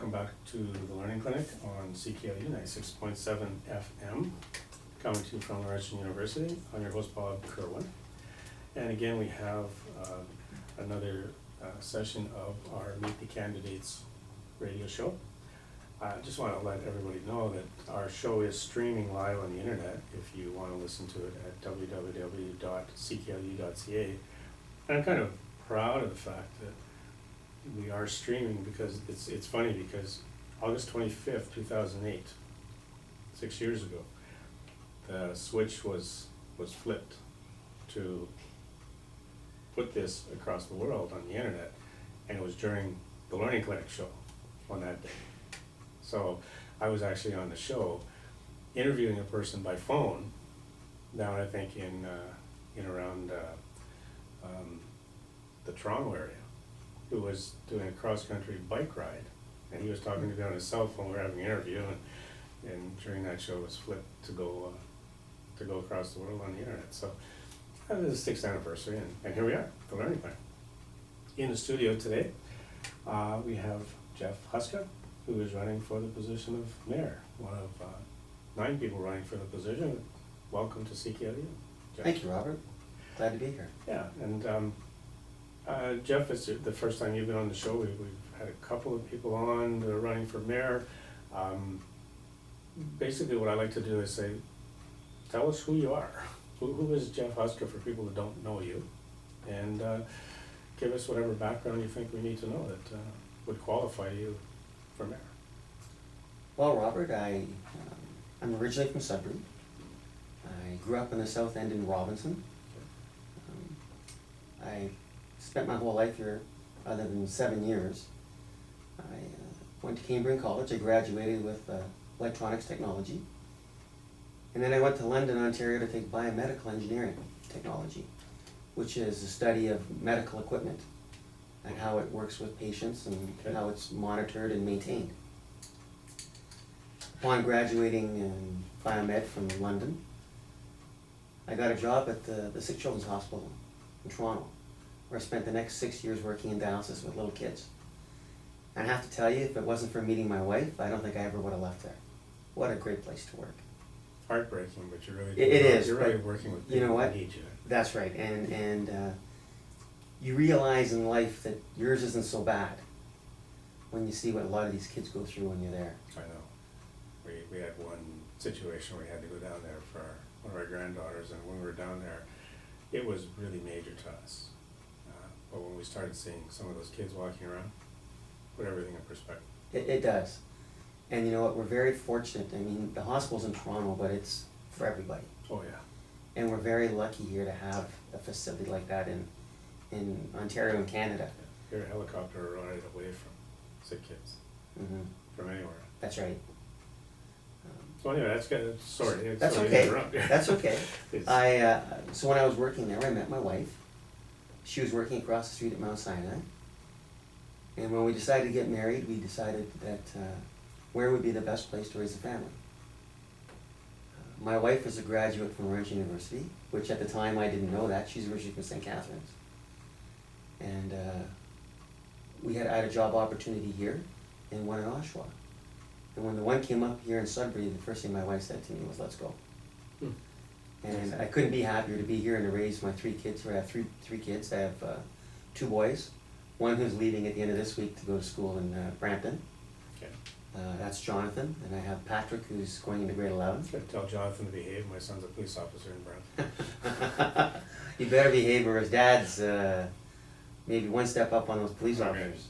welcome back to the Learning Clinic on CKLU 96.7 FM, coming to you from Laurentian University. I'm your host, Bob Kirwan. And again, we have another session of our Meet the Candidates radio show. I just want to let everybody know that our show is streaming live on the internet if you want to listen to it at www.cklu.ca. And I'm kind of proud of the fact that we are streaming because it's funny because August 25th, 2008, 6 years ago, the switch was flipped to put this across the world on the internet, and it was during the Learning Clinic show on that day. So I was actually on the show interviewing a person by phone down, I think, in around the Toronto area, who was doing a cross-country bike ride, and he was talking to me on his cell phone. We were having an interview, and during that show it was flipped to go across the world on the internet. So that was the 6th anniversary, and here we are, the Learning Plan. In the studio today, we have Jeff Huska, who is running for the position of mayor, one of 9 people running for the position. Welcome to CKLU, Jeff. Thank you, Robert. Glad to be here. Yeah, and Jeff, it's the first time you've been on the show. We've had a couple of people on that are running for mayor. Basically what I like to do is say, tell us who you are. Who is Jeff Huska for people that don't know you? And give us whatever background you think we need to know that would qualify you for mayor. Well, Robert, I'm originally from Sudbury. I grew up in the South End in Robinson. I spent my whole life here, other than 7 years. I went to Cambridge College. I graduated with electronics technology. And then I went to London, Ontario to take biomedical engineering technology, which is the study of medical equipment and how it works with patients and how it's monitored and maintained. Upon graduating in biomed from London, I got a job at the Sick Children's Hospital in Toronto, where I spent the next 6 years working in dialysis with little kids. And I have to tell you, if it wasn't for meeting my wife, I don't think I ever would have left there. What a great place to work. Heartbreaking, but you're really it is. You're really working with people you know what? who need you. That's right, and you realize in life that yours isn't so bad when you see what a lot of these kids go through when you're there. I know. We had one situation where we had to go down there for one of our granddaughters, and when we were down there, it was really major to us. But when we started seeing some of those kids walking around, put everything in perspective. It does. And you know what, we're very fortunate. I mean, the hospital's in Toronto, but it's for everybody. Oh yeah. And we're very lucky here to have a facility like that in Ontario and Canada. Yeah. You're a helicopter ride away from sick kids. Mm-hmm. From anywhere. That's right. So anyway, that's good. Sorry. That's sorry okay. to interrupt. That's okay. So when I was working there, I met my wife. She was working across the street at Mount Sinai. And when we decided to get married, we decided that where would be the best place to raise a family. My wife is a graduate from Laurentian University, which at the time I didn't know that. She's originally from St. Catharines. And I had a job opportunity here and one in Oshawa. And when the one came up here in Sudbury, the first thing my wife said to me was, let's go. And I couldn't be happier to be here and to raise my 3 kids here. I have three kids. I have 2 boys, one who's leaving at the end of this week to go to school in Brampton. Okay. That's Jonathan, and I have Patrick, who's going into grade 11. Tell Jonathan to behave. My son's a police officer in Brampton. He better behave, or his dad's maybe one step up on those police officers.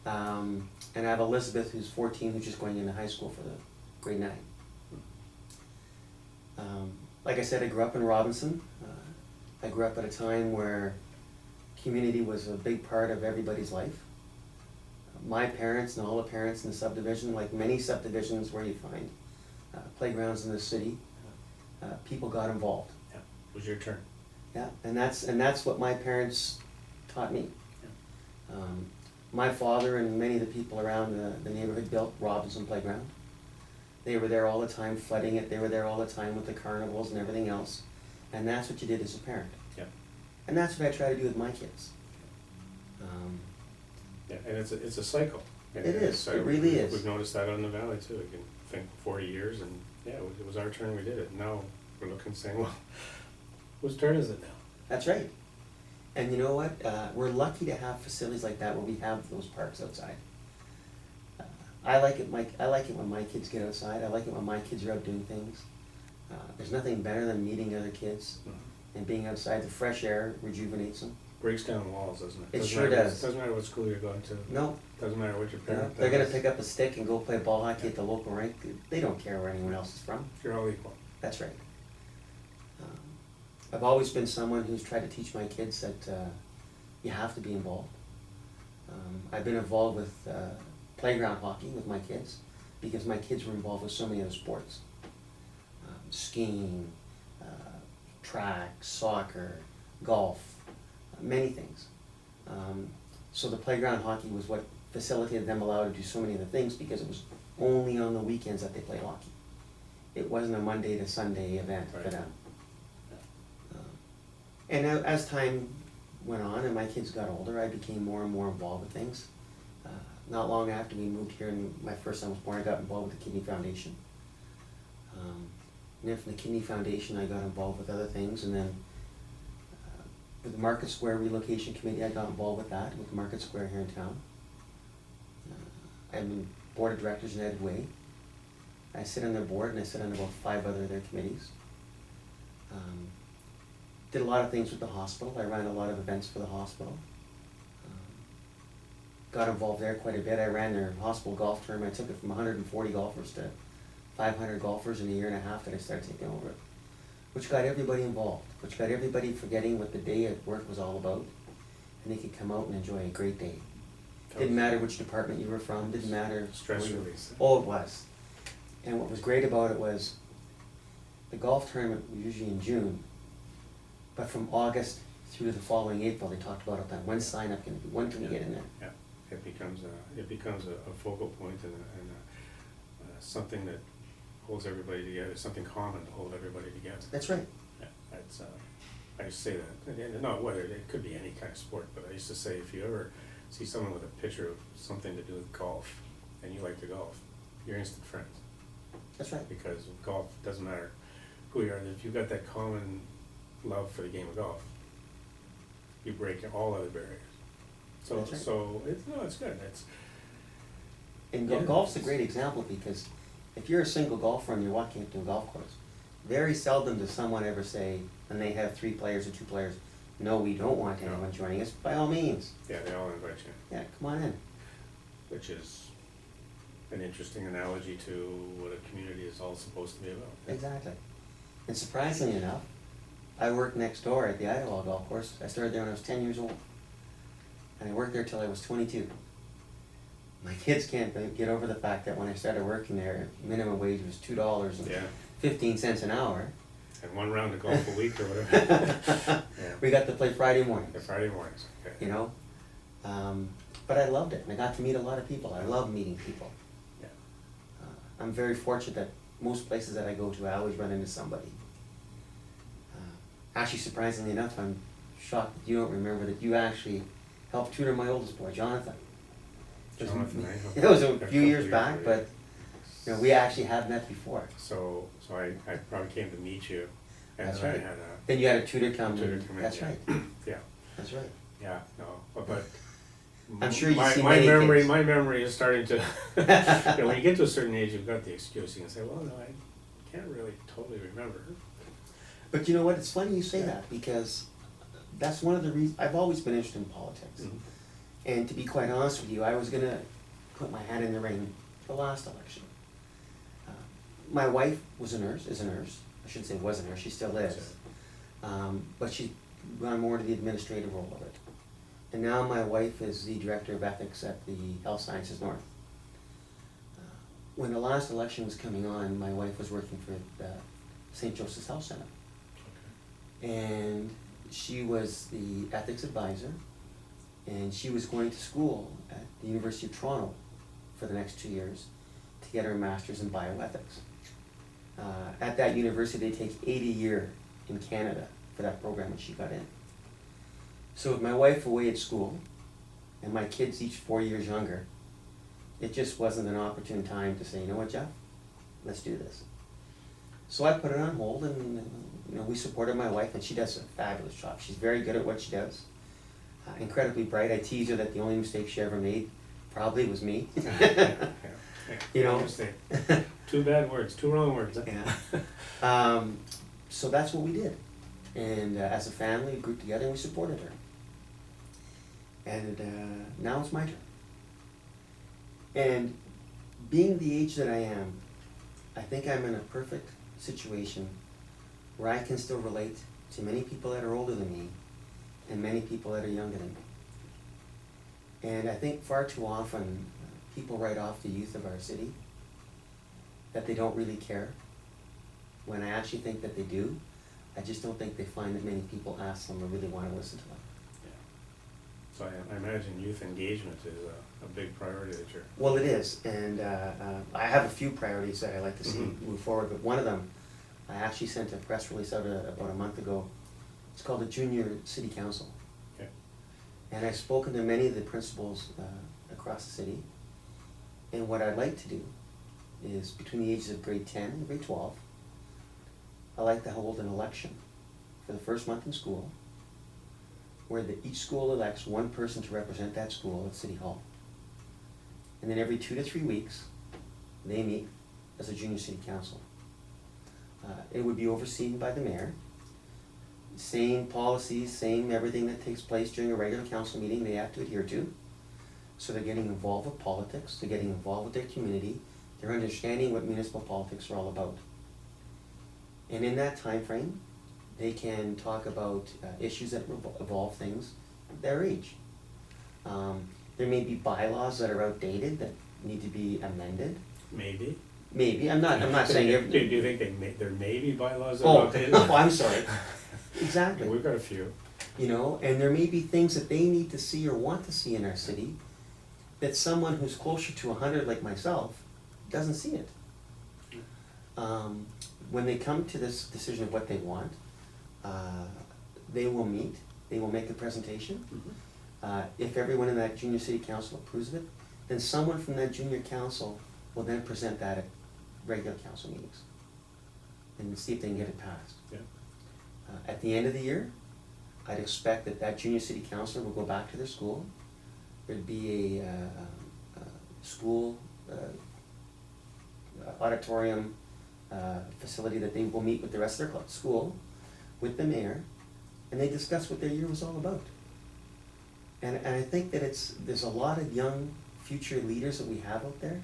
And I have Elizabeth, who's 14, who's just going into high school for the grade 9. Like I said, I grew up in Robinson. I grew up at a time where community was a big part of everybody's life. My parents and all the parents in the subdivision, like many subdivisions where you find playgrounds in the city, people got involved. Yeah, it was your turn. Yeah, and that's what my parents taught me. Yeah. My father and many of the people around the neighborhood built Robinson Playground. They were there all the time flooding it. They were there all the time with the carnivals and everything else. And that's what you did as a parent. Yeah. And that's what I try to do with my kids. Yeah, and it's a cycle. And It is. so It really is. We've noticed that on the valley too. I can think 40 years, and yeah, it was our turn. We did it. Now we're looking, saying, well, whose turn is it now? That's right. And you know what? We're lucky to have facilities like that where we have those parks outside. I like it. I like it when my kids get outside. I like it when my kids are out doing things. There's nothing better than meeting other kids and being outside. The fresh air rejuvenates them. Breaks down walls, doesn't it? It sure does. Doesn't matter what school you're going to. No. Doesn't matter what your parent does. They're going to pick up a stick and go play ball hockey at the local rink. They don't care where anyone else is from. You're all equal. That's right. I've always been someone who's tried to teach my kids that you have to be involved. I've been involved with playground hockey with my kids because my kids were involved with so many other sports. Skiing, track, soccer, golf, many things. So the playground hockey was what facilitated them allowed to do so many other things because it was only on the weekends that they played hockey. It wasn't a Monday to Sunday event for them. And as time went on and my kids got older, I became more and more involved with things. Not long after we moved here and my first son was born, I got involved with the Kidney Foundation. And then from the Kidney Foundation, I got involved with other things, and then with the Market Square Relocation Committee, I got involved with that, with Market Square here in town. I'm in Board of Directors United Way. I sit on their board, and I sit on about 5 other of their committees. Did a lot of things with the hospital. I ran a lot of events for the hospital. Got involved there quite a bit. I ran their hospital golf tournament. I took it from 140 golfers to 500 golfers in a year and a half that I started taking over it. Which got everybody involved. Which got everybody forgetting what the day at work was all about. And they could come out and enjoy a great day. Didn't matter which department you were from. Didn't matter. Stress release. Oh, it was. And what was great about it was the golf tournament was usually in June. But from August through to the following April, they talked about it then. When's sign up going to be? When can we get in there? Yeah, it becomes a focal point and something that holds everybody together. Something common to hold everybody together. That's right. Yeah, that's I used to say that. And not whether it could be any kind of sport, but I used to say if you ever see someone with a picture of something to do with golf, and you like to golf, you're instant friends. That's right. Because golf doesn't matter who you are. If you've got that common love for the game of golf, you break all other barriers. So That's right. so it's good. Golf's a great example because if you're a single golfer and you're walking up to a golf course, very seldom does someone ever say, when they have 3 players or 2 players, no, we don't want anyone joining us. By all means. Yeah, they all invite you. Yeah, come on in. Which is an interesting analogy to what a community is all supposed to be about. Exactly. And surprisingly enough, I worked next door at the Idaho golf course. I started there when I was 10 years old. And I worked there till I was 22. My kids can't get over the fact that when I started working there, minimum wage was $2.15 an hour. And 1 round of golf a week or whatever. Yeah. We got to play Friday mornings. Yeah, Friday mornings, okay. You know? But I loved it, and I got to meet a lot of people. I love meeting people. Yeah. I'm very fortunate that most places that I go to, I always run into somebody. Actually, surprisingly enough, I'm shocked that you don't remember that you actually helped tutor my oldest boy, Jonathan. Jonathan, It was a few years back, but you know, we actually had met before. So I probably came to meet you, and That's then right. I had Then you had a tutor come tutor in. come in. That's Yeah. right. Yeah, That's right. yeah, no, but I'm sure you my see my many memory kids. my memory is starting to. You know, when you get to a certain age, you've got the excuse. You can say, well, no, I can't really totally remember. But you know what? It's funny you say that because that's one of the reasons I've always been interested in politics. Mm-hmm. And to be quite honest with you, I was gonna put my hat in the ring the last election. My wife is a nurse. I shouldn't say was a nurse, she still is. But she's gone more to the administrative role of it. And now my wife is the director of ethics at the Health Sciences North. When the last election was coming on, my wife was working for the St. Joseph's Health Center. And she was the ethics advisor, and she was going to school at the University of Toronto for the next 2 years to get her master's in bioethics. At that university, they take 80 a year in Canada for that program, and she got in. So with my wife away at school, and my kids each 4 years younger, it just wasn't an opportune time to say, you know what, Jeff, let's do this. So I put it on hold, and we supported my wife, and she does a fabulous job. She's very good at what she does, incredibly bright. I tease her that the only mistake she ever made probably was me. You know, Mistake. Two bad words, two wrong words. Yeah. So that's what we did, and as a family, we grouped together and we supported her. And now it's my turn. And being the age that I am, I think I'm in a perfect situation where I can still relate to many people that are older than me and many people that are younger than me. And I think far too often people write off the youth of our city, that they don't really care, when I actually think that they do. I just don't think they find that many people ask them or really want to listen to them. So I imagine youth engagement is a big priority that you're... Well, it is, and I have a few priorities that I like to see move forward, but one of them, I actually sent a press release out about a month ago. It's called the Junior City Council. Okay. And I've spoken to many of the principals across the city, and what I'd like to do is, between the ages of grade 10 and grade 12, I like to hold an election for the first month in school, where each school elects one person to represent that school at City Hall. And then every 2 to 3 weeks, they meet as a junior city council. It would be overseen by the mayor. Same policies, same everything that takes place during a regular council meeting they have to adhere to. So they're getting involved with politics, they're getting involved with their community, they're understanding what municipal politics are all about. And in that time frame, they can talk about issues that involve things their age. There may be bylaws that are outdated that need to be amended. Maybe. Maybe, I'm not saying every... Do you think there may be bylaws that are outdated? Oh, I'm sorry. Exactly. Yeah, we've got a few. And there may be things that they need to see or want to see in our city that someone who's closer to 100 like myself doesn't see it. When they come to this decision of what they want, they will meet, they will make a presentation. If everyone in that junior city council approves of it, then someone from that junior council will then present that at regular council meetings and see if they can get it passed. Yeah. At the end of the year, I'd expect that junior city councilor will go back to their school. There'd be a school auditorium facility that they will meet with the rest of their school, with the mayor, and they discuss what their year was all about. And I think that there's a lot of young future leaders that we have out there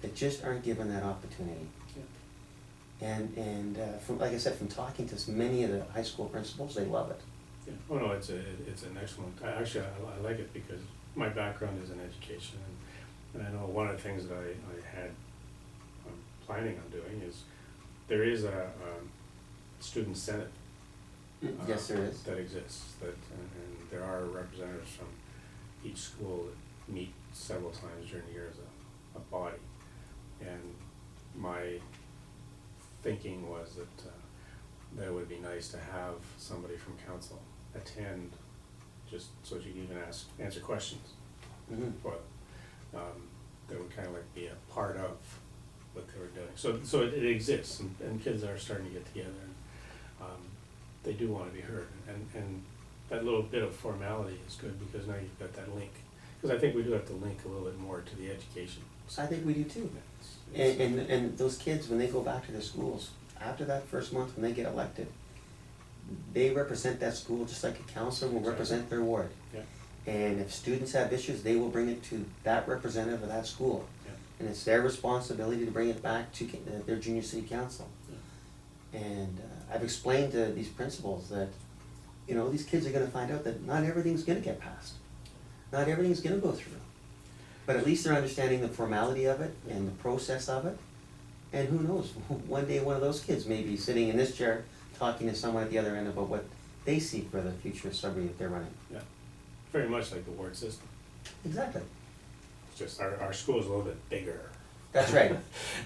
that just aren't given that opportunity. Yeah. And from, like I said, from talking to many of the high school principals, they love it. Yeah. Oh no, it's an excellent. I like it because my background is in education, and I know one of the things that I'm planning on doing is there is a student senate. Yes, there is. That exists, and there are representatives from each school that meet several times during the year as a body. And my thinking was that it would be nice to have somebody from council attend, just so that you can even answer questions for them. That would kind of like be a part of what they were doing. So it exists, and kids are starting to get together. They do want to be heard, and that little bit of formality is good because now you've got that link. Because I think we do have to link a little bit more to the education. I think we do too. And those kids, when they go back to their schools, after that first month when they get elected, they represent that school just like a counselor will represent their ward. Yeah. And if students have issues, they will bring it to that representative of that school. Yeah. And it's their responsibility to bring it back to their junior city council. Yeah. And I've explained to these principals that, these kids are going to find out that not everything's going to get passed. Not everything's going to go through. But at least they're understanding the formality of it and the process of it. And who knows, one day one of those kids may be sitting in this chair talking to someone at the other end about what they see for the future of Sudbury that they're running. Yeah, very much like the ward system. Exactly. It's just our school is a little bit bigger. That's right.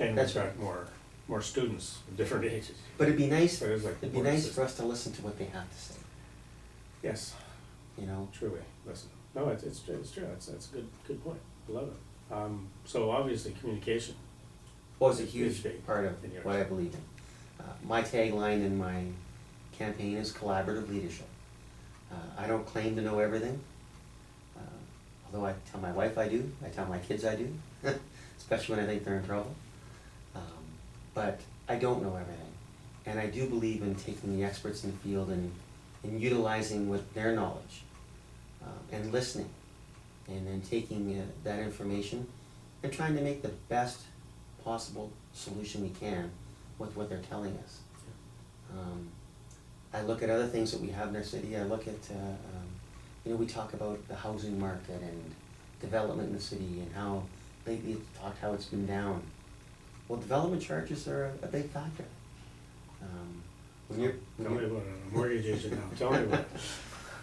And we've got more students of different ages. But it'd be nice. So like it'd be nice for us to listen to what they have to say. Yes. Truly listen. No, it's true. That's a good point. I love it. So obviously, communication. Was a It's huge big part of in yours. what I believe in. My tagline in my campaign is collaborative leadership. I don't claim to know everything, although I tell my wife I do, I tell my kids I do, especially when I think they're in trouble. But I don't know everything, and I do believe in taking the experts in the field and utilizing with their knowledge, and listening, and then taking that information and trying to make the best possible solution we can with what they're telling us. I look at other things that we have in our city. I look at, we talk about the housing market and development in the city and how lately it's talked how it's been down. Well, development charges are a big factor. Tell me about it, I'm a mortgage agent now, tell me about it.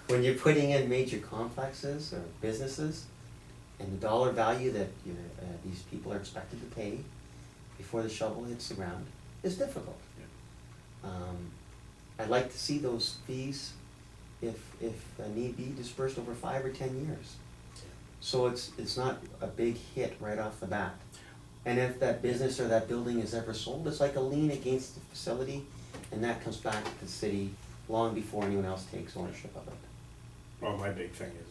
When you're putting in major complexes or businesses, and the dollar value that these people are expected to pay before the shovel hits the ground is difficult. Yeah. I'd like to see those fees, if need be, dispersed over 5 or 10 years. So it's not a big hit right off the bat. And if that business or that building is ever sold, it's like a lien against the facility, and that comes back to the city long before anyone else takes ownership of it. Well, my big thing is,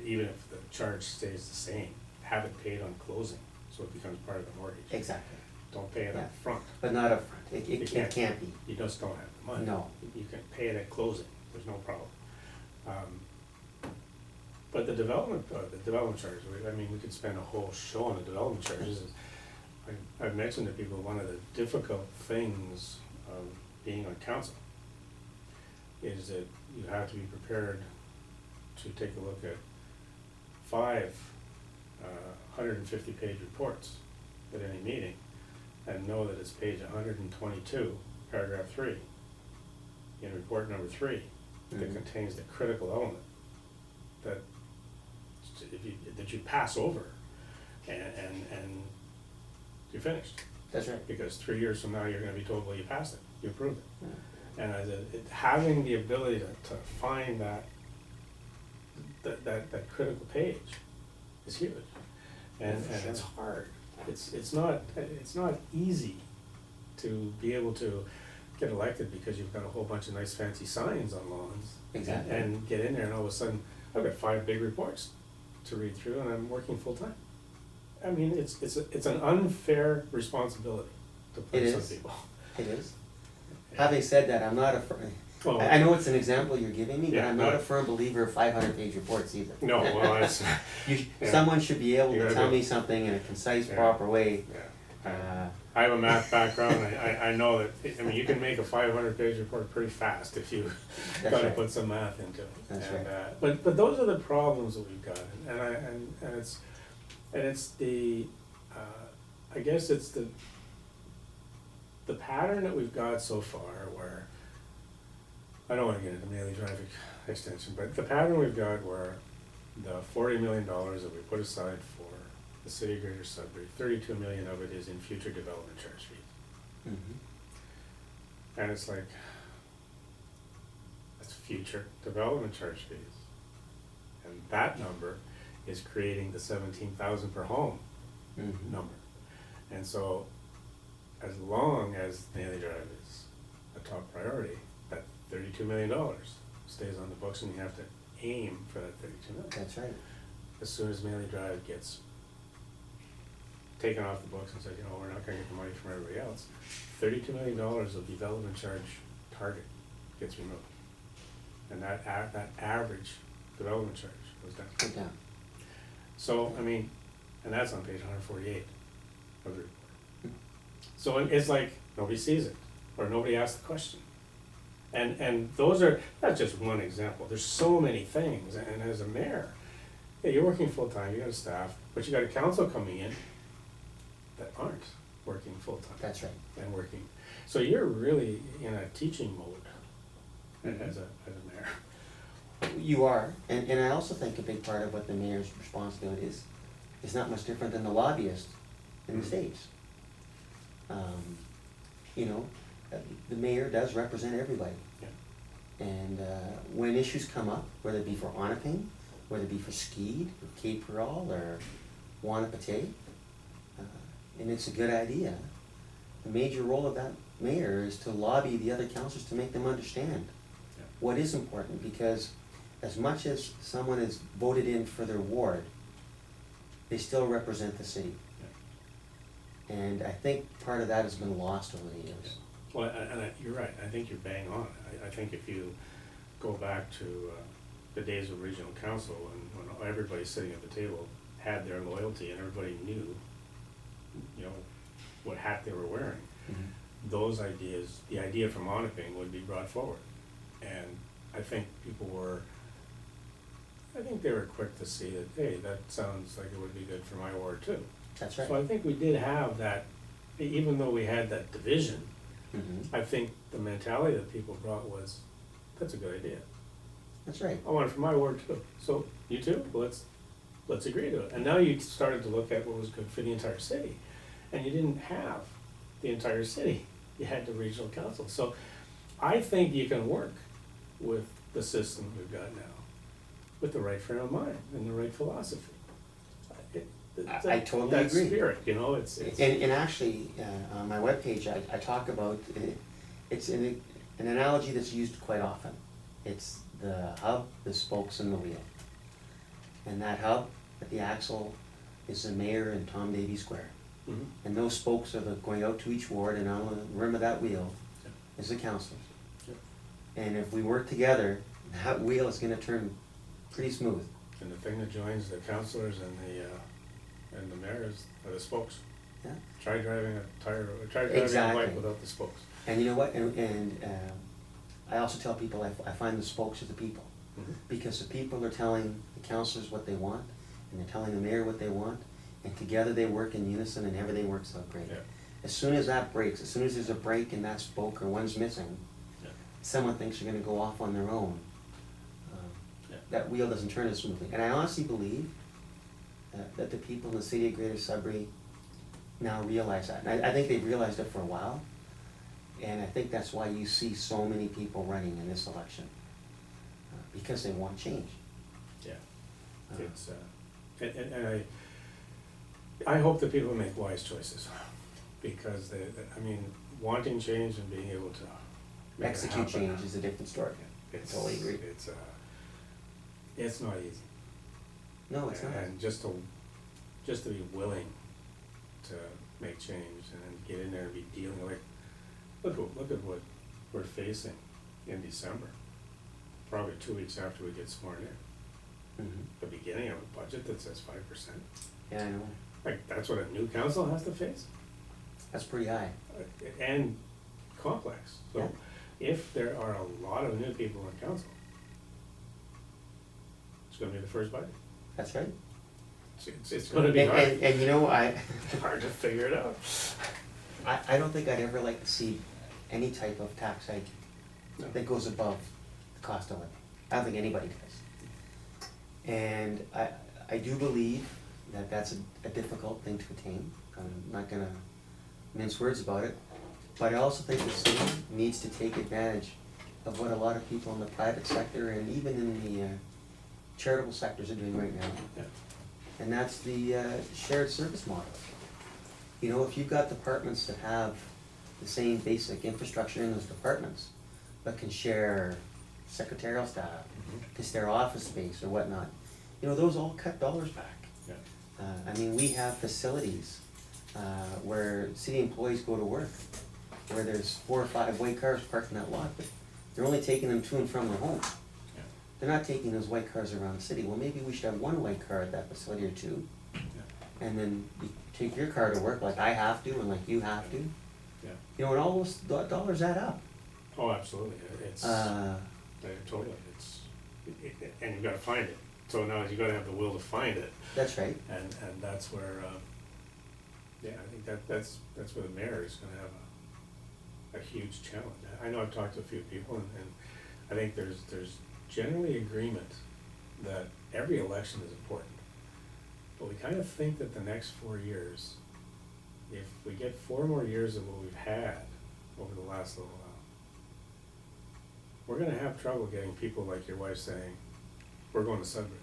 even if the charge stays the same, have it paid on closing, so it becomes part of the mortgage. Exactly. Don't pay it Yeah. up front. But not up front. It You can't be. You just don't have the money. No. You can pay it at closing, there's no problem. But the development charges, we could spend a whole show on the development charges. I've mentioned to people, one of the difficult things of being on council is that you have to be prepared to take a look at 5 150-page reports at any meeting, and know that it's page 122, paragraph 3, in report number 3, that contains the critical element that that you pass over, and you're finished. That's right. Because 3 years from now, you're gonna be told, well, you passed it, you approved it. Yeah. And having the ability to find that critical page is huge, and sure. it's hard. It's not easy to be able to get elected because you've got a whole bunch of nice fancy signs on lawns. Exactly. And get in there, and all of a sudden, I've got 5 big reports to read through, and I'm working full time. I mean, it's an unfair responsibility to place on people. It is. Having said that, I'm not a Well, I know it's an example you're giving me, but Yeah, I'm not no. a firm believer of 500-page reports either. No, well, that's, yeah. Someone should be able You to gotta tell do it. me something in a concise, Yeah. proper way. yeah. I have a math background, I know that, you can make a 500-page report pretty fast if you That's gotta right. put some math into it. That's And, right. But those are the problems that we've got, and it's the, I guess it's the pattern that we've got so far where, I don't wanna get into Maley Drive extension, but the pattern we've got where the $40 million that we put aside for the city of Greater Sudbury, 32 million of it is in future development charge fees. Mhm. And it's like, that's future development charge fees. And that number is creating the 17,000 per home Mhm. number. And so, as long as Maley Drive is a top priority, that $32 million stays on the books, and you have to aim for that 32 million. That's right. As soon as Maley Drive gets taken off the books and said, we're not gonna get the money from everybody else, $32 million of development charge target gets removed. And that average development charge goes down. Good down. So, and that's on page 148 of the report. So it's like, nobody sees it, or nobody asks the question. And that's just one example. There's so many things, and as a mayor, yeah, you're working full-time, you got a staff, but you got a council coming in that aren't working full-time. That's right. And working, so you're really in a teaching mode as a mayor. You are, and I also think a big part of what the mayor's responsibility is not much different than the lobbyist in the States. The mayor does represent everybody. Yeah. And when issues come up, whether it be for Onaping, whether it be for Skeed, or Cape Pearl, or want a pate, and it's a good idea. The major role of that mayor is to lobby the other councillors to make them understand Yeah. what is important, because as much as someone is voted in for their ward, they still represent the city. Yeah. And I think part of that has been lost over the years. Well, you're right, I think you're bang on. I think if you go back to the days of regional council, when everybody sitting at the table had their loyalty and everybody knew, you know, what hat they were wearing, those ideas, the idea for Moniping would be brought forward. And I think they were quick to see that, hey, that sounds like it would be good for my ward too. That's right. So I think we did have that, even though we had that division, Mhm. I think the mentality that people brought was, that's a good idea. That's right. I want it for my ward too. So you too? Let's agree to it. And now you started to look at what was good for the entire city. And you didn't have the entire city. You had the regional council. So I think you can work with the system we've got now, with the right frame of mind and the right philosophy. I totally that agree. spirit, you know, it's. And actually, on my webpage, I talk about, it's an analogy that's used quite often. It's the hub, the spokes, and the wheel. And that hub at the axle is the mayor and Tom Davy Square. Mhm. And those spokes are going out to each ward, and on the rim of that wheel Yeah. is the councillors. Yeah. And if we work together, that wheel is gonna turn pretty smooth. And the thing that joins the councillors and the mayors are the spokes. Yeah. Try driving a Exactly. bike without the spokes. And you know what, and I also tell people, I find the spokes are the people. Mhm. Because the people are telling the councillors what they want, and they're telling the mayor what they want, and together they work in unison and everything works out great. Yeah. As soon as that breaks, as soon as there's a break in that spoke or one's missing, Yeah. someone thinks they're gonna go off on their own. Yeah. That wheel doesn't turn as smoothly. And I honestly believe that the people in the city of Greater Sudbury now realize that. And I think they've realized it for a while, and I think that's why you see so many people running in this election, because they want change. Yeah. It's, and I hope that people make wise choices, because I mean, wanting change and being able to make it Execute happen. change is a different story. I totally agree. It's not easy. No, it's not. And just to be willing to make change and then get in there and be dealing like, look at what we're facing in December, probably 2 weeks after we get sworn in. Mhm. The beginning of a budget that says 5%. Yeah, I know. Like, that's what a new council has to face, That's pretty high. and complex. So if there are a lot of new people on council, it's gonna be the first budget. That's right. It's gonna be hard. And you know, It's hard to figure it out. I don't think I'd ever like to see any type of tax hike No. that goes above the cost of living. I don't think anybody does. And I do believe that that's a difficult thing to attain. I'm not gonna mince words about it. But I also think the city needs to take advantage of what a lot of people in the private sector and even in the charitable sectors are doing right now. Yeah. And that's the shared service model. You know, if you've got departments that have the same basic infrastructure in those departments, but can share secretarial staff, can share office space or whatnot, you know, those all cut dollars back. Yeah. I mean, we have facilities where city employees go to work, where there's 4 or 5 white cars parked in that lot, but they're only taking them to and from their home. Yeah. They're not taking those white cars around the city. Well, maybe we should have 1 white car at that facility or 2, Yeah. and then you take your car to work like I have to and like you have to. Yeah. You know, and all those dollars add up. Oh, absolutely. It's totally. And you've got to find it. So now you've got to have the will to find it. That's right. And that's where, I think that's where the mayor is going to have a huge challenge. I know I've talked to a few people, and I think there's generally agreement that every election is important. But we kind of think that the next 4 years, if we get 4 more years of what we've had over the last little while, we're gonna have trouble getting people like your wife saying, we're going to Sudbury.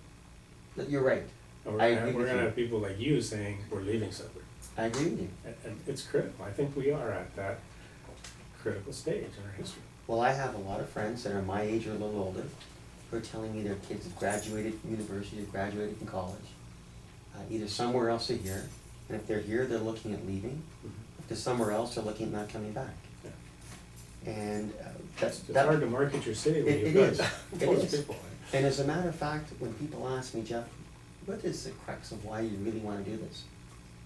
You're right. And I agree we're with gonna you. have people like you saying, we're leaving Sudbury. I agree with you. And it's critical. I think we are at that critical stage in our history. Well, I have a lot of friends that are my age or a little older who are telling me their kids have graduated from university or graduated from college, either somewhere else or here. And if they're here, they're looking at leaving. If they're somewhere else, they're looking at not coming back. Yeah. And It's hard to market your city when It you've is. got It those is. people. And as a matter of fact, when people ask me, Jeff, what is the crux of why you really want to do this?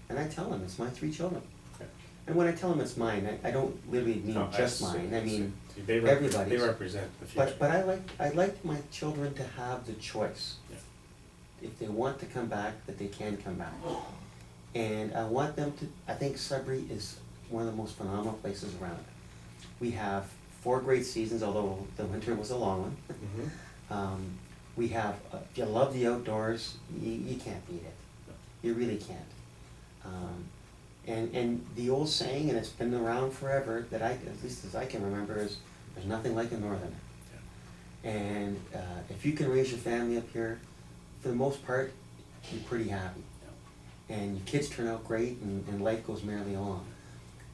And I tell them, it's my 3 children. Yeah. And when I tell them it's mine, I don't literally mean No, just I see. mine, I mean They everybody's. They represent the future. But I like my children to have the choice. Yeah. If they want to come back, that they can come back. And I want them to, I think Sudbury is one of the most phenomenal places around. We have 4 great seasons, although the winter was a long one. Mhm. We have, if you love the outdoors, you can't beat it. You really can't. And the old saying, and it's been around forever, that at least as I can remember, is there's nothing like a northerner. Yeah. And if you can raise your family up here, for the most part, you're pretty happy. Yeah. And your kids turn out great and life goes merrily along.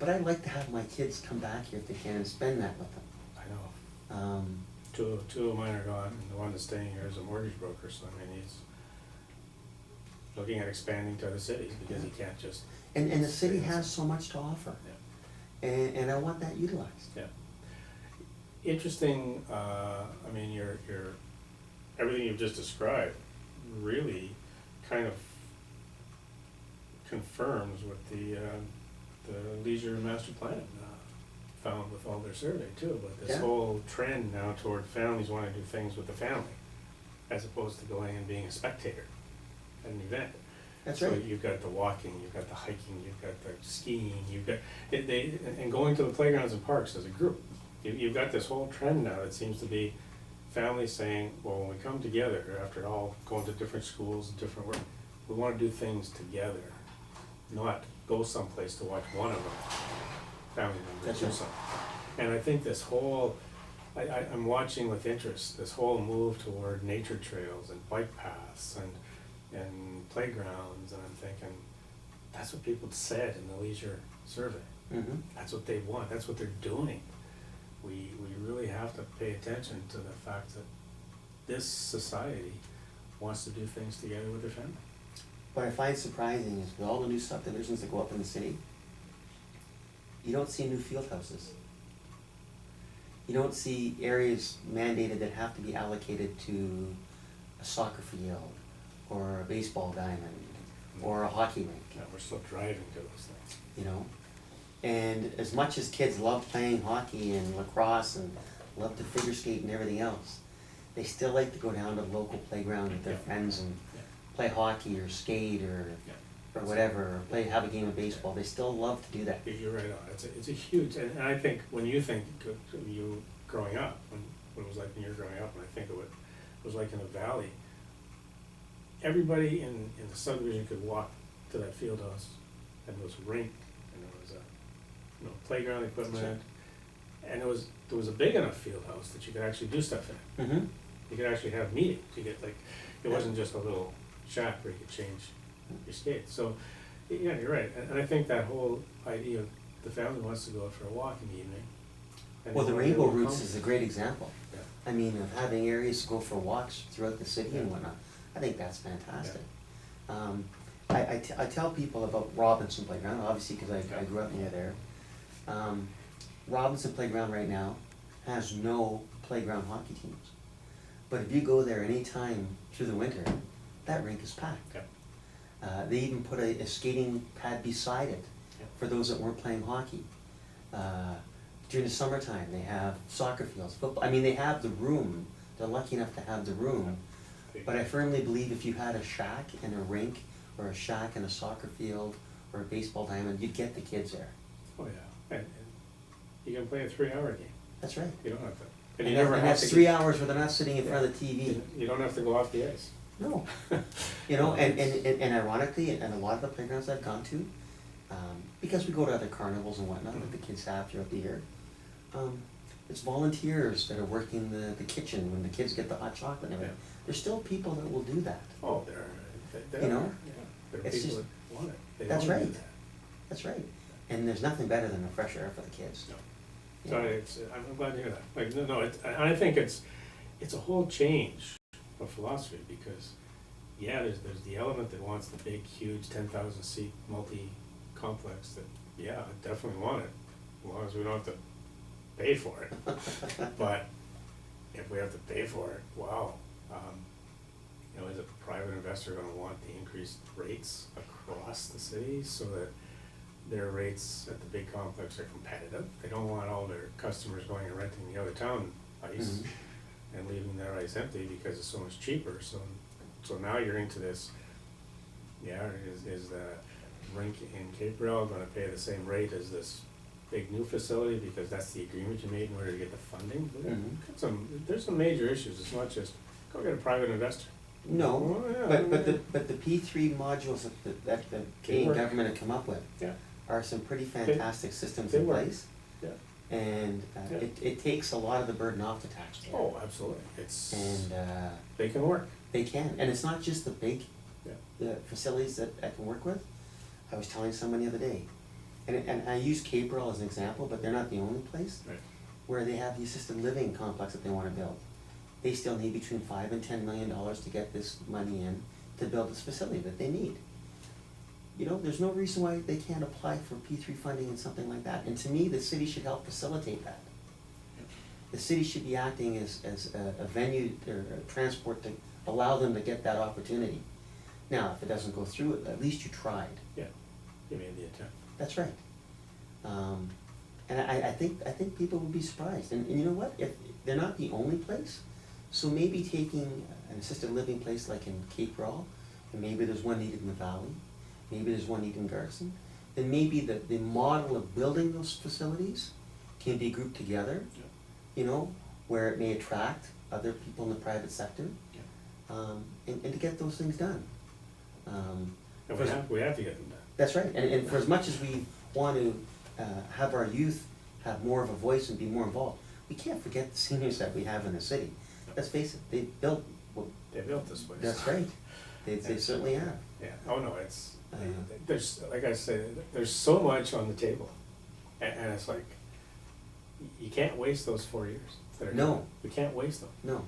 But I'd like to have my kids come back here if they can and spend that with them. I know. Um, Two of mine are gone, and the one that's staying here is a mortgage broker, so I mean, he's looking at expanding to other cities because he can't just. and the city has so much to offer. Yeah. And I want that utilized. Yeah. Interesting, I mean, everything you've just described really kind of confirms what the leisure master plan found with all their survey too, but this Yeah. whole trend now toward families wanting to do things with the family, as opposed to going and being a spectator at an event. That's So right. you've got the walking, you've got the hiking, you've got the skiing, you've got, and going to the playgrounds and parks as a group. You've got this whole trend now that seems to be families saying, well, when we come together, after all going to different schools and different work, we wanna do things together, not go someplace to watch one of them, family members That's do right. something. And I think this whole, I'm watching with interest, this whole move toward nature trails and bike paths and playgrounds, and I'm thinking, that's what people said in the leisure survey. Mm-hmm. That's what they want, that's what they're doing. We really have to pay attention to the fact that this society wants to do things together with their family. What I find surprising is with all the new subdivisions that go up in the city, you don't see new field houses. You don't see areas mandated that have to be allocated to a soccer field or a baseball diamond or a hockey rink, Yeah, we're still driving to those things. you know? And as much as kids love playing hockey and lacrosse and love to figure skate and everything else, they still like to go down to the local playground with their Yeah. friends and Yeah. play hockey or skate or Yeah. whatever, or have a game of baseball. They still love to do that. You're right on, it's a huge, and I think when you think of you growing up, what it was like when you were growing up, and I think of what it was like in the valley, everybody in the subdivision could walk to that field house, and there was a rink, and there was a, playground equipment, and there was a big enough field house that you could actually do stuff in. Mm-hmm. You could actually have meetings, you get like, it wasn't just a little shack where you could change your skates, so, yeah, you're right, and I think that whole idea of the family wants to go out for a walk in the evening. and Well, the they wanna Rainbow do a Routes com- is a great example. Yeah. I mean, of having areas to go for walks throughout the city and Yeah. whatnot. I think that's fantastic. I tell people about Robinson Playground, obviously, because I grew up near there. Robinson Playground right now has no playground hockey teams. But if you go there anytime through the winter, that rink is packed. Yeah. They even put a skating pad beside it Yeah. for those that weren't playing hockey. During the summertime, they have soccer fields, football, I mean, they have the room, they're lucky enough to have the room. But I firmly believe if you had a shack and a rink, or a shack and a soccer field, or a baseball diamond, you'd get the kids there. Oh, yeah, and you can play a 3-hour game, That's right. you don't have to. And, you never have that's to 3 get- hours where they're not sitting in front of the TV. You don't have to go off the ice. No. You know, and ironically, and a lot of the playgrounds I've gone to, because we go to other carnivals and whatnot that the kids have throughout the year, it's volunteers that are working the kitchen when the kids get the hot chocolate and everything. Yeah. There's still people that will do that. Oh, There You know? are, yeah. There are It's people just- that want it. They That's wanna do right. that. That's right. And there's nothing better than the fresh air for the kids. No. You So know? I'm glad to hear that. Like, no, I think it's a whole change of philosophy because, yeah, there's the element that wants the big, huge, 10,000 seat multi-complex that, yeah, I definitely want it, as long as we don't have to pay for it. But if we have to pay for it, wow, you know, is a private investor gonna want the increased rates across the city so that their rates at the big complex are competitive? They don't want all their customers going and renting the other town ice and leaving their ice empty because it's so much cheaper. So now you're into this, yeah, is the rink in Cape Breton gonna pay the same rate as this big new facility because that's the agreement you made in order to get the funding? There's some major issues. It's not just go get a private investor. No, Well, yeah, but the P3 modules that the Canadian work. government had come up with Yeah, are some pretty fantastic systems they in work. place. yeah. And Yeah. it takes a lot of the burden off the taxpayer. Oh, absolutely. It's, And they can work. they can, and it's not just the big Yeah. the facilities that I can work with. I was telling someone the other day, and I use Cape Breton as an example, but they're not the only place Right. where they have the assisted living complex that they wanna build. They still need between $5 and $10 million to get this money in to build this facility that they need. You know, there's no reason why they can't apply for P3 funding and something like that, and to me, the city should help facilitate that. The city should be acting as a venue or a transport to allow them to get that opportunity. Now, if it doesn't go through, at least you tried. Yeah, you made the attempt. That's right. And I think people would be surprised, and you know what, if, they're not the only place, so maybe taking an assisted living place like in Cape Breton, and maybe there's one needed in the valley, maybe there's one needed in Garrison, then maybe the model of building those facilities can be grouped together, Yeah. you know, where it may attract other people in the private sector, Yeah. and to get those things done. And we have to get them done. That's right, and for as much as we want to have our youth have more of a voice and be more involved, we can't forget the seniors that we have in the city. Let's face it, they built, well, They built this place. that's right, they certainly have. Yeah, oh no, it's, Uh, there's, like I said, there's so much on the table. And it's like, you can't waste those 4 years that are No. coming. We can't waste them. No,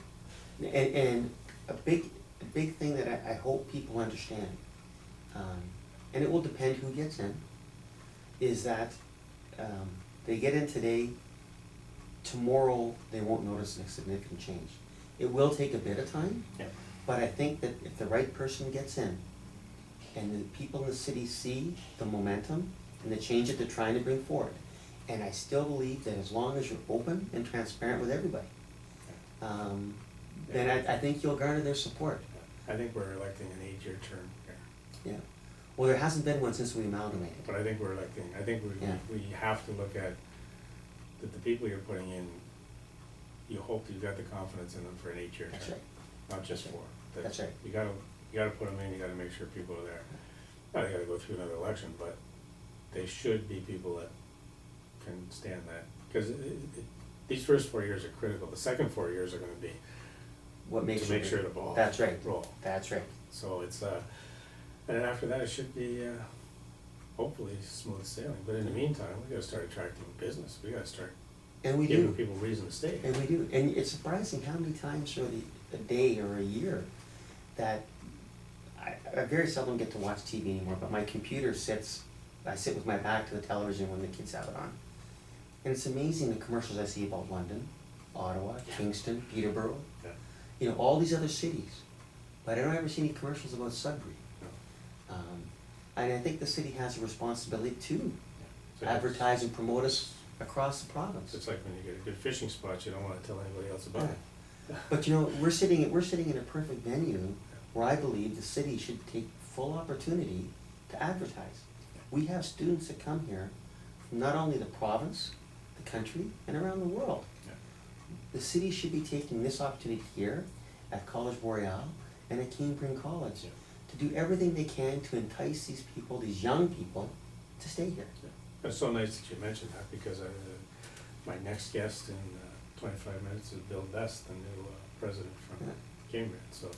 and a big thing that I hope people understand, and it will depend who gets in, is that they get in today, tomorrow they won't notice a significant change. It will take a bit of time, Yeah. but I think that if the right person gets in, and the people in the city see the momentum and the change that they're trying to bring forward, and I still believe that as long as you're open and transparent with everybody, then I think you'll garner their support. I think we're electing an 8-year term here. Yeah. Well, there hasn't been one since we amalgamated. But I think we're electing, I think Yeah. we have to look at that the people you're putting in, you hope you've got the confidence in them for an 8-year term. That's right. Not just 4. That's right. You gotta put them in, you gotta make sure people are there. Now, they gotta go through another election, but they should be people that can stand that. Because these first 4 years are critical. The second 4 years are gonna be What makes to make sure the ball That's right. roll. That's right. So it's, and then after that, it should be, hopefully smooth sailing. But in the meantime, we gotta start attracting business. We gotta start And we giving do. people reason to stay. And we do. And it's surprising how many times through a day or a year that I very seldom get to watch TV anymore, but my computer I sit with my back to the television when the kids have it on. And it's amazing the commercials I see about London, Ottawa, Kingston, Peterborough, Yeah. you know, all these other cities. But I don't ever see any commercials about Sudbury. No. And I think the city has a responsibility to So advertise and promote us across the province. It's like when you get a good fishing spot, you don't wanna tell anybody else about it. But you know, we're sitting in a perfect venue where I believe the city should take full opportunity to advertise. We have students that come here from not only the province, the country, and around the world. Yeah. The city should be taking this opportunity here at College Boreal and at Cambridge College Yeah. to do everything they can to entice these people, these young people, to stay here. Yeah. It's so nice that you mentioned that because my next guest in 25 minutes is Bill Best, the new president from Yeah. Cambridge. So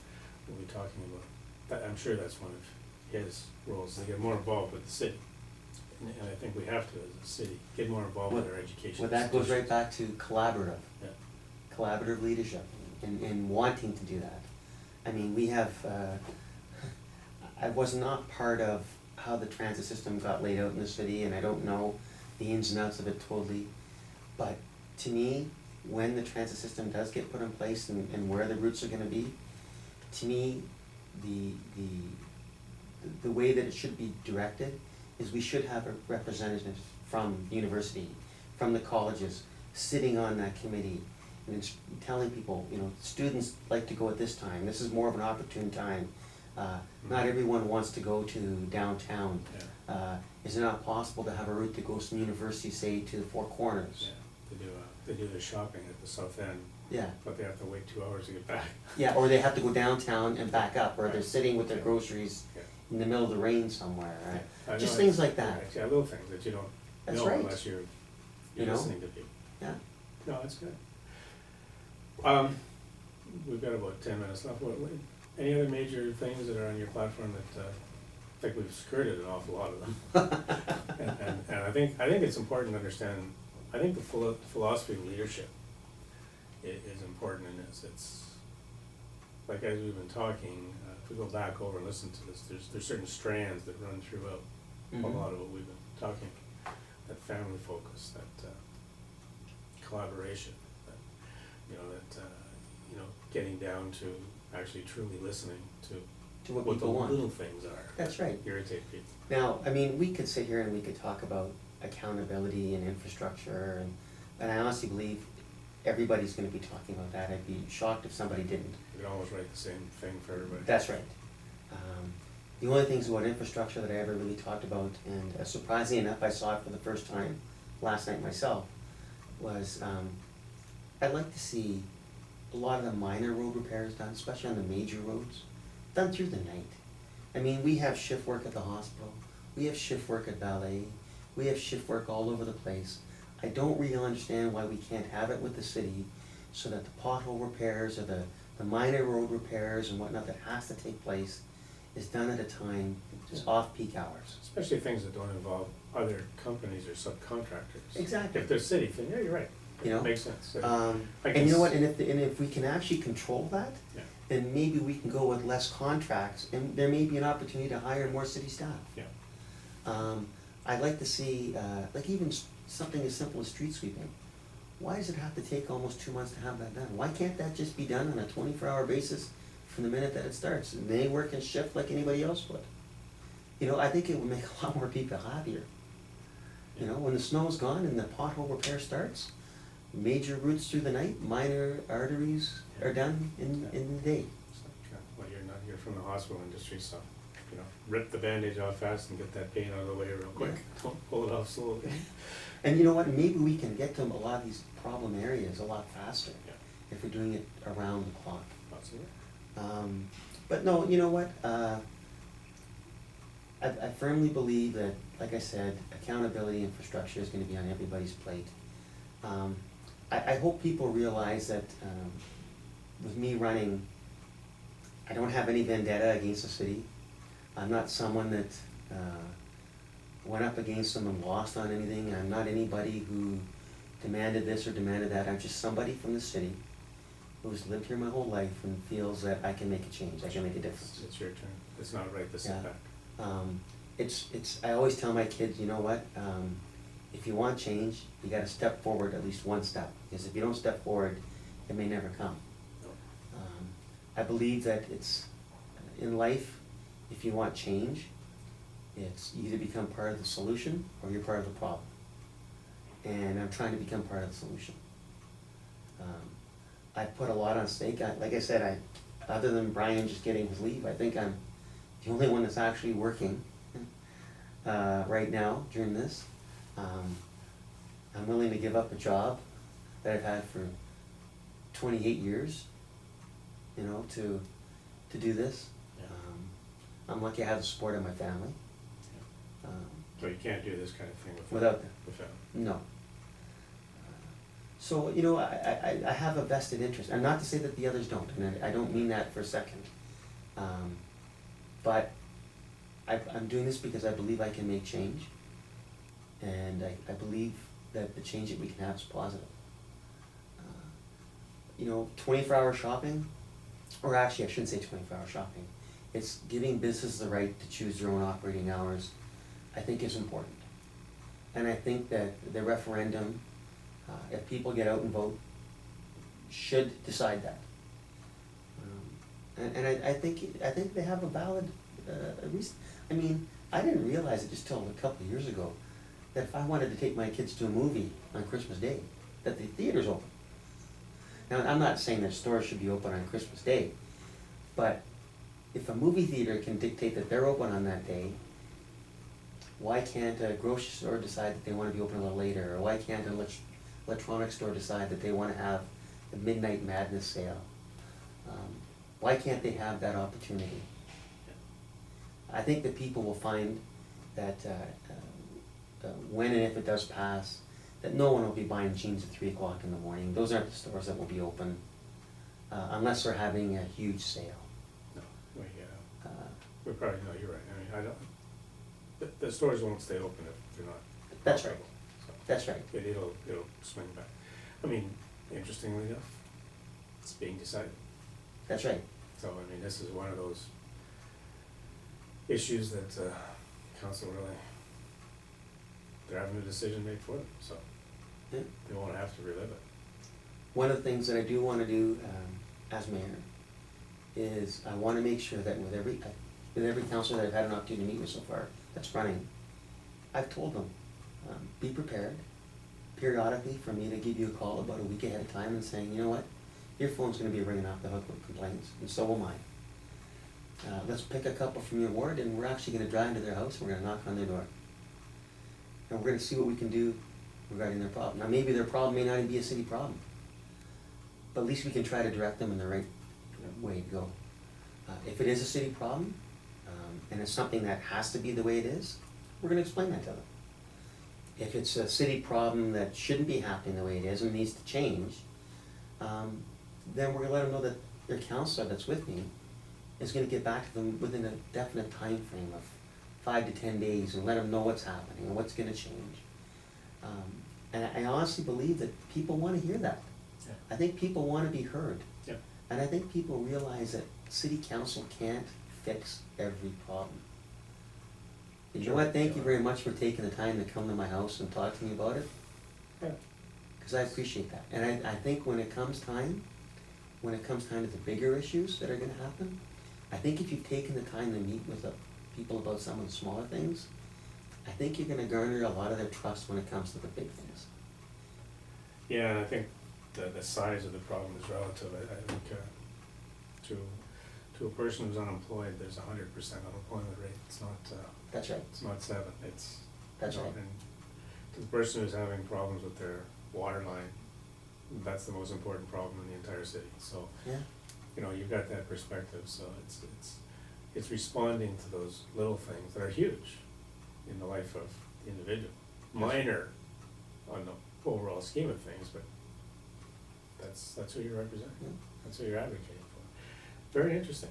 we'll be talking about I'm sure that's one of his roles, to get more involved with the city. And I think we have to, as a city, get more involved with our education. Well, that goes right back to collaborative. Yeah. Collaborative leadership and wanting to do that. I mean, we have, I was not part of how the transit system got laid out in the city, and I don't know the ins and outs of it totally. But to me, when the transit system does get put in place and where the routes are gonna be, to me, the way that it should be directed is we should have a representative from the university, from the colleges, sitting on that committee and telling people, you know, students like to go at this time, this is more of an opportune time. Not everyone wants to go to downtown. Yeah. Is it not possible to have a route that goes from university, say, to the Four Corners? Yeah, they do their shopping at the south end. Yeah. But they have to wait 2 hours to get back. Yeah, or they have to go downtown and back up, or they're Right. sitting with their groceries Yeah. in the middle of the rain somewhere, right? I know Just it's- things like that. Yeah, little things that you don't That's know right. unless you're You know? listening to people. Yeah. No, that's good. We've got about 10 minutes left. Any other major things that are on your platform that, I think we've skirted an awful lot of them. And I think it's important to understand, I think the philosophy of leadership is important in this. It's, like as we've been talking, if we go back over and listen to this, there's certain strands that run throughout a lot of what we've been talking. That family focus, that collaboration, that, getting down to actually truly listening to what what the people want. little things are. That's right. that irritate people. Now, I mean, we could sit here and we could talk about accountability and infrastructure, and I honestly believe everybody's gonna be talking about that. I'd be shocked if somebody didn't. We could almost write the same thing for everybody. That's right. The only things about infrastructure that I ever really talked about, and surprisingly enough, I saw it for the first time last night myself, was I'd like to see a lot of the minor road repairs done, especially on the major roads, done through the night. I mean, we have shift work at the hospital, we have shift work at ballet, we have shift work all over the place. I don't really understand why we can't have it with the city, so that the pothole repairs or the minor road repairs and whatnot that has to take place is done at a time, just off-peak hours. Especially things that don't involve other companies or subcontractors. Exactly. If they're city, then yeah, you're right. You know? It makes sense. And you know what, and if we can actually control that, Yeah. then maybe we can go with less contracts, and there may be an opportunity to hire more city staff. Yeah. I'd like to see, like even something as simple as street sweeping. Why does it have to take almost 2 months to have that done? Why can't that just be done on a 24-hour basis from the minute that it starts? And they work in shift like anybody else would. You know, I think it would make a lot more people happier. You know, when the snow's gone and the pothole repair starts, major routes through the night, minor arteries are done in the day. Well, you're from the hospital industry, so, rip the bandage off fast and get that pain out of the way real quick. Don't pull it off slowly. And you know what, maybe we can get to a lot of these problem areas a lot faster Yeah. if we're doing it around the clock. Absolutely. But no, you know what, I firmly believe that, like I said, accountability infrastructure is gonna be on everybody's plate. I hope people realize that, with me running, I don't have any vendetta against the city. I'm not someone that, went up against them and lost on anything. I'm not anybody who demanded this or demanded that. I'm just somebody from the city who's lived here my whole life and feels that I can make a change, I can make a difference. It's your turn. It's not right to sit Yeah. back. I always tell my kids, you know what, if you want change, you gotta step forward at least one step, because if you don't step forward, it may never come. No. I believe that it's, in life, if you want change, it's you either become part of the solution or you're part of the problem. And I'm trying to become part of the solution. I put a lot on stake. Like I said, other than Brian just getting his leave, I think I'm the only one that's actually working right now during this. I'm willing to give up a job that I've had for 28 years, to do this. Yeah. I'm lucky I have the support of my family. So you can't do this kind of thing Without them. without. No. So, I have a vested interest, and not to say that the others don't, and I don't mean that for a second. But I'm doing this because I believe I can make change, and I believe that the change that we can have is positive. 24-hour shopping, or actually I shouldn't say 24-hour shopping, it's giving businesses the right to choose their own operating hours, I think is important. And I think that the referendum, if people get out and vote, should decide that. And I think they have a valid reason. I mean, I didn't realize it just till a couple of years ago, that if I wanted to take my kids to a movie on Christmas Day, that the theater's open. Now, I'm not saying that stores should be open on Christmas Day, but if a movie theater can dictate that they're open on that day, why can't a grocery store decide that they want to be open a little later? Or why can't an electronics store decide that they want to have the Midnight Madness sale? Why can't they have that opportunity? I think that people will find that when and if it does pass, that no one will be buying jeans at 3 o'clock in the morning. Those aren't the stores that will be open, unless they're having a huge sale. No, we're probably, no, you're right. I mean, the stores won't stay open if they're not. That's right. profitable, so That's right. It'll swing back. I mean, interestingly enough, it's being decided. That's right. So, I mean, this is one of those issues that council really, they're having a decision made for them, so Yeah. they won't have to relive it. One of the things that I do want to do as mayor is I want to make sure that with every councilor that I've had an opportunity to meet with so far that's running, I've told them, be prepared periodically for me to give you a call about a week ahead of time and saying, you know what, your phone's going to be ringing off the hook with complaints, and so will mine. Let's pick a couple from your ward, and we're actually going to drive to their house, and we're going to knock on their door. And we're going to see what we can do regarding their problem. Now, maybe their problem may not even be a city problem, but at least we can try to direct them in the right way to go. If it is a city problem, and it's something that has to be the way it is, we're going to explain that to them. If it's a city problem that shouldn't be happening the way it is and needs to change, then we're going to let them know that their counselor that's with me is going to get back to them within a definite time frame of 5 to 10 days and let them know what's happening and what's going to change. And I honestly believe that people want to hear that. Yeah. I think people want to be heard. Yeah. And I think people realize that city council can't fix every problem. You know what, thank you very much for taking the time to come to my house and talk to me about it, Yeah. because I appreciate that. And I think when it comes time to the bigger issues that are gonna happen, I think if you've taken the time to meet with the people about some of the smaller things, I think you're gonna garner a lot of their trust when it comes to the big things. Yeah, and I think the size of the problem is relative. I think to a person who's unemployed, there's 100% unemployment rate. It's not. That's right. It's not 7. It's. That's right. And to the person who's having problems with their water line, that's the most important problem in the entire city. So. Yeah. You've got that perspective. So it's responding to those little things that are huge in the life of the individual. Minor on the overall scheme of things, but that's who you're representing. Yeah. That's who you're advocating for. Very interesting.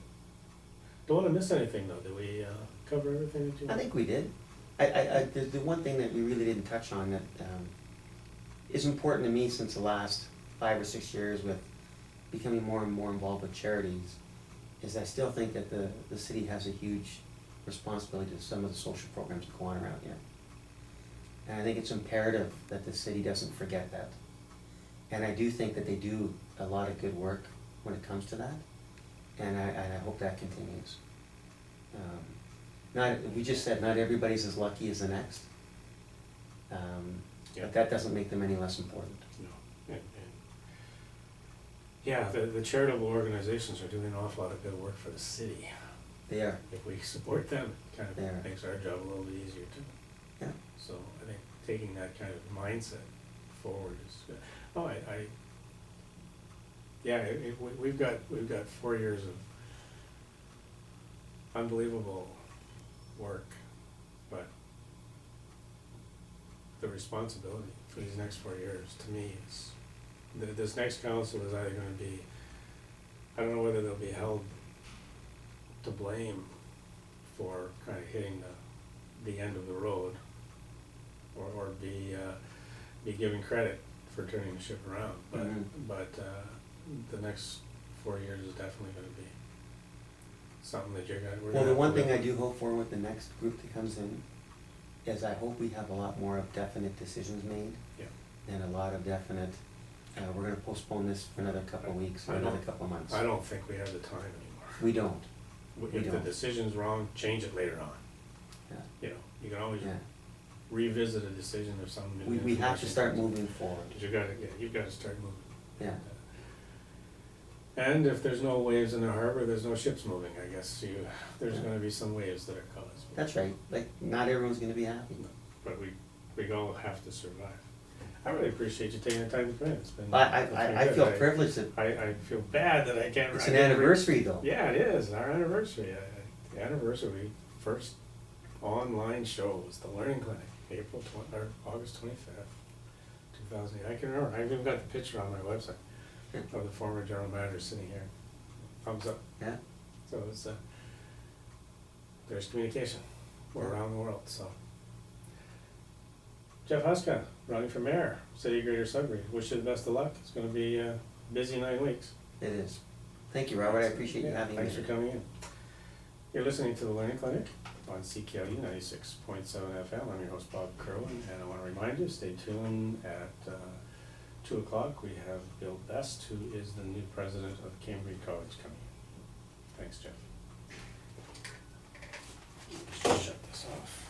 Don't want to miss anything though. Did we cover everything that you? I think we did. The one thing that we really didn't touch on that is important to me since the last 5 or 6 years with becoming more and more involved with charities is I still think that the city has a huge responsibility to some of the social programs that go on around here. And I think it's imperative that the city doesn't forget that. And I do think that they do a lot of good work when it comes to that. And I hope that continues. We just said not everybody's as lucky as the next. Yeah. But that doesn't make them any less important. No. Yeah, the charitable organizations are doing an awful lot of good work for the city. They are. If we support them, it kind They are. of makes our job a little bit easier too. Yeah. So I think taking that kind of mindset forward is good. Oh, we've got 4 years of unbelievable work, but the responsibility for these next 4 years, to me, is this next council is either going to be, I don't know whether they'll be held to blame for kind of hitting the end of the road, or be given credit for turning the ship around. But Mhm. the next 4 years is definitely going to be something that we're Well, gonna the have one to thing I live do hope for with the next group that comes in is I hope we have a lot more of definite decisions made with. and a lot of definite, we're gonna postpone this for another couple of weeks or I another don't- couple of months. I don't think we have the time anymore. We don't, we If the don't. decision's wrong, change it later on. yeah, You know, you can always yeah. revisit a decision if some new We have to information start comes. moving forward, But you've gotta start moving. yeah. And if there's no waves in the harbor, there's no ships moving, I guess. There's Yeah. gonna be some waves that are caused. That's right, like, not everyone's gonna be happy. But we all have to survive. I really appreciate you taking the time to come in. It's been. I it's been I good. feel privileged that, I feel bad that I can't. it's I an didn't anniversary though. Yeah, it is, our anniversary. The anniversary, first online show was the Learning Clinic, August 25th, 2008. I can remember, I've even got the picture on my website of the former general manager sitting here, thumbs up. Yeah, So it's, there's communication, we're Yeah. around the world, so. Jeff Huska, running for mayor, City of Greater Sudbury, wish you the best of luck. It's gonna be a busy 9 weeks. it is. Thank you, Robert, I appreciate you Yeah, having me. Thanks for coming in. You're listening to the Learning Clinic on CKLU 96.7 FM. I'm your host, Bob Kirwan, and I want to remind you, stay tuned at 2 o'clock. We have Bill Best, who is the new president of Cambridge College, coming in. Thanks, Jeff. Shut this off.